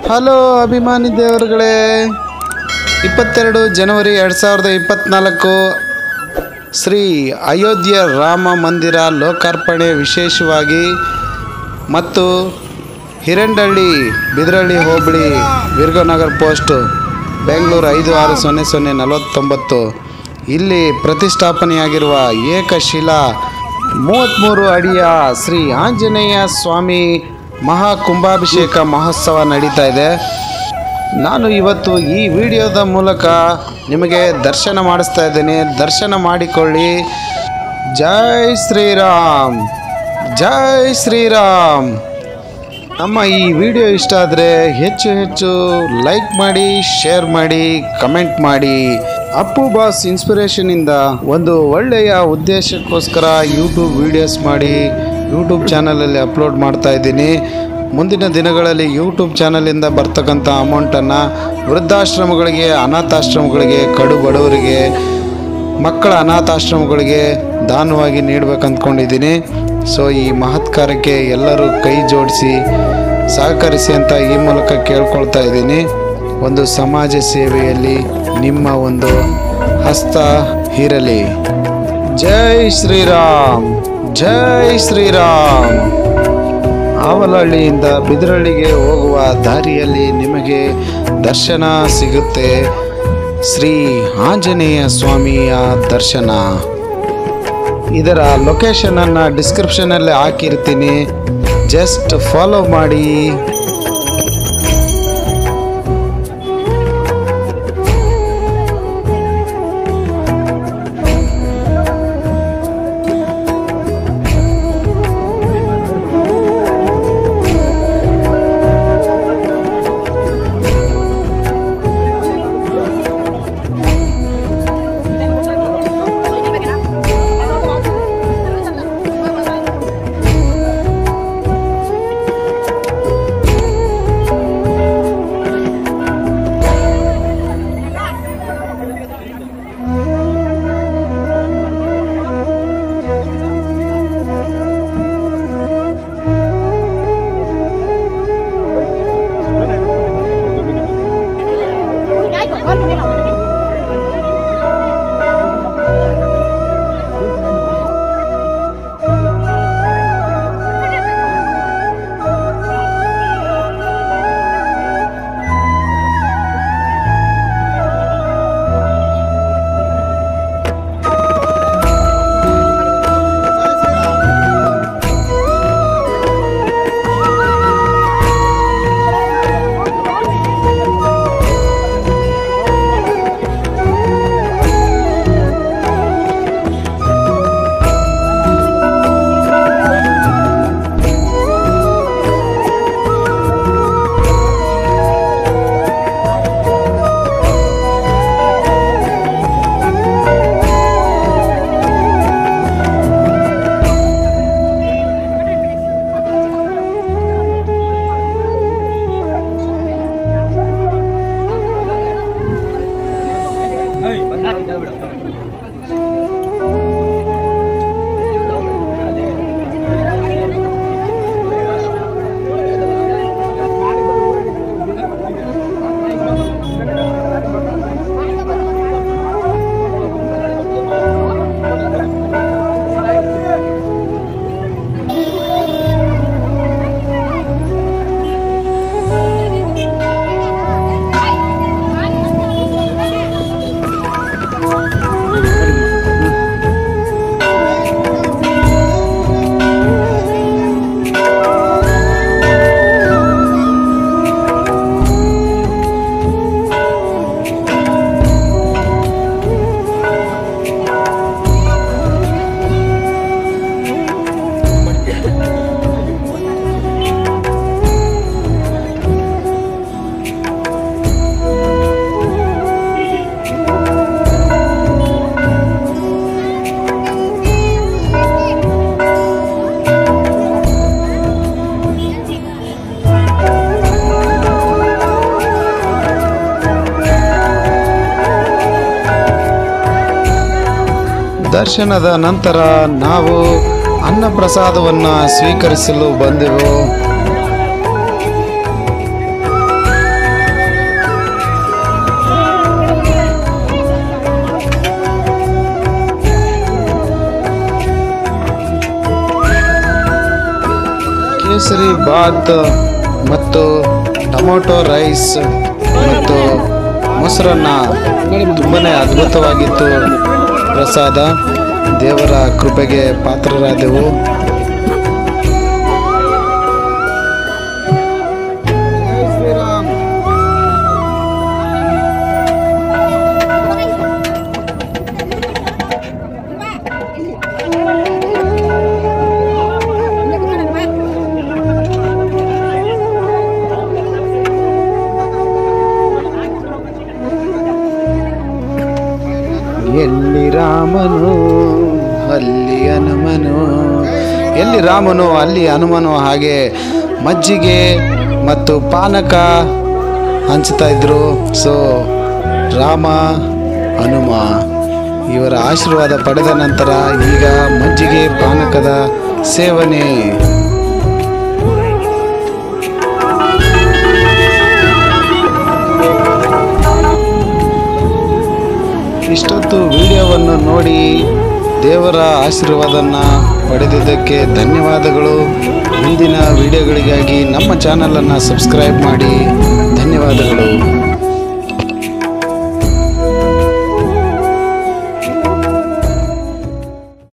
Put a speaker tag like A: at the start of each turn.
A: Hello ಅಭಿಮಾನಿ ದೇವರುಗಳೇ, 22 ಜನವರಿ 2024 ಶ್ರೀ ಅಯೋಧ್ಯೆ ರಾಮ ಮಂದಿರ ಲೋಕಾರ್ಪಣೆ ವಿಶೇಷವಾಗಿ ಮತ್ತು ಹಿರಂಡಳ್ಳಿ ಬಿದರಳ್ಳಿ ಹೋಬಳಿ ವೀರಗಾನಗರ ಪೋಸ್ಟ್ ಬೆಂಗಳೂರು 560049 ಇಲ್ಲಿ ಪ್ರತಿಷ್ಠಾಪನೆಯಾಗಿರುವ ಏಕಶಿಲಾ 33 ಅಡಿಯ ಶ್ರೀ ಆಂಜನೇಯ ಸ್ವಾಮಿ ಮಹಾ ಕುಂಭಾಭಿಷೇಕ ಮಹೋತ್ಸವ ನಡೀತಾ ಇದೆ. ನಾನು ಇವತ್ತು ಈ ವಿಡಿಯೋದ ಮೂಲಕ ನಿಮಗೆ ದರ್ಶನ ಮಾಡಿಸ್ತಾ ಇದ್ದೀನಿ. ದರ್ಶನ ಮಾಡಿಕೊಳ್ಳಿ. ಜೈ ಶ್ರೀರಾಮ್, ಜೈ ಶ್ರೀರಾಮ್. ನಮ್ಮ ಈ ವಿಡಿಯೋ ಇಷ್ಟ ಆದರೆ ಹೆಚ್ಚು ಲೈಕ್ ಮಾಡಿ, ಶೇರ್ ಮಾಡಿ, ಕಮೆಂಟ್ ಮಾಡಿ. ಅಪ್ಪು ಬಾಸ್ ಇನ್ಸ್ಪಿರೇಷನಿಂದ ಒಂದು ಒಳ್ಳೆಯ ಉದ್ದೇಶಕ್ಕೋಸ್ಕರ ಯೂಟ್ಯೂಬ್ ವಿಡಿಯೋಸ್ ಮಾಡಿ ಯೂಟ್ಯೂಬ್ ಚಾನಲಲ್ಲಿ ಅಪ್ಲೋಡ್ ಮಾಡ್ತಾ ಇದ್ದೀನಿ. ಮುಂದಿನ ದಿನಗಳಲ್ಲಿ ಯೂಟ್ಯೂಬ್ ಚಾನಲಿಂದ ಬರ್ತಕ್ಕಂಥ ಅಮೌಂಟನ್ನು ವೃದ್ಧಾಶ್ರಮಗಳಿಗೆ, ಅನಾಥಾಶ್ರಮಗಳಿಗೆ, ಕಡು ಬಡವರಿಗೆ, ಮಕ್ಕಳ ಅನಾಥಾಶ್ರಮಗಳಿಗೆ ದಾನವಾಗಿ ನೀಡಬೇಕು ಅಂದ್ಕೊಂಡಿದ್ದೀನಿ. ಸೊ ಈ ಮಹತ್ ಕಾರ್ಯಕ್ಕೆ ಎಲ್ಲರೂ ಕೈ ಜೋಡಿಸಿ ಸಹಕರಿಸಿ ಅಂತ ಈ ಮೂಲಕ ಕೇಳ್ಕೊಳ್ತಾ ಇದ್ದೀನಿ. ಒಂದು ಸಮಾಜ ಸೇವೆಯಲ್ಲಿ ನಿಮ್ಮ ಒಂದು ಹಸ್ತ ಇರಲಿ. ಜೈ ಶ್ರೀರಾಮ್, ಜೈ ಶ್ರೀರಾಮ್. ಆವಲಹಳ್ಳಿಯಿಂದ ಬಿದರಳ್ಳಿಗೆ ಹೋಗುವ ದಾರಿಯಲ್ಲಿ ನಿಮಗೆ ದರ್ಶನ ಸಿಗುತ್ತೆ. ಶ್ರೀ ಆಂಜನೇಯ ಸ್ವಾಮಿಯ ದರ್ಶನ. ಇದರ ಲೊಕೇಶನನ್ನು ಡಿಸ್ಕ್ರಿಪ್ಷನಲ್ಲಿ ಹಾಕಿರ್ತೀನಿ, ಜಸ್ಟ್ ಫಾಲೋ ಮಾಡಿ. ದರ್ಶನದ ನಂತರ ನಾವು ಅನ್ನಪ್ರಸಾದವನ್ನು ಸ್ವೀಕರಿಸಲು ಬಂದೆವು. ಕೇಸರಿ ಬಾತ್ ಮತ್ತು ಟೊಮೊಟೊ ರೈಸ್ ಮತ್ತು ಮೊಸರನ್ನ ತುಂಬನೇ ಅದ್ಭುತವಾಗಿತ್ತು. ಪ್ರಸಾದ ದೇವರ ಕೃಪೆಗೆ ಪಾತ್ರರಾದೆವು. ಎಲ್ಲಿ ರಾಮನು ಅಲ್ಲಿ ಹನುಮನು, ಎಲ್ಲಿ ರಾಮನು ಅಲ್ಲಿ ಹನುಮನು. ಹಾಗೆ ಮಜ್ಜಿಗೆ ಮತ್ತು ಪಾನಕ ಹಂಚ್ತಾ ಇದ್ರು. ಸೊ ರಾಮ ಹನುಮ ಇವರ ಆಶೀರ್ವಾದ ಪಡೆದ ನಂತರ ಈಗ ಮಜ್ಜಿಗೆ ಪಾನಕದ ಸೇವನೆ. ಇಷ್ಟೊತ್ತು ವಿಡಿಯೋವನ್ನು ನೋಡಿ ದೇವರ ಆಶೀರ್ವಾದನ ಪಡೆದಿದ್ದಕ್ಕೆ ಧನ್ಯವಾದಗಳು. ಮುಂದಿನ ವಿಡಿಯೋಗಳಿಗಾಗಿ ನಮ್ಮ ಚಾನಲನ್ನು ಸಬ್ಸ್ಕ್ರೈಬ್ ಮಾಡಿ. ಧನ್ಯವಾದಗಳು.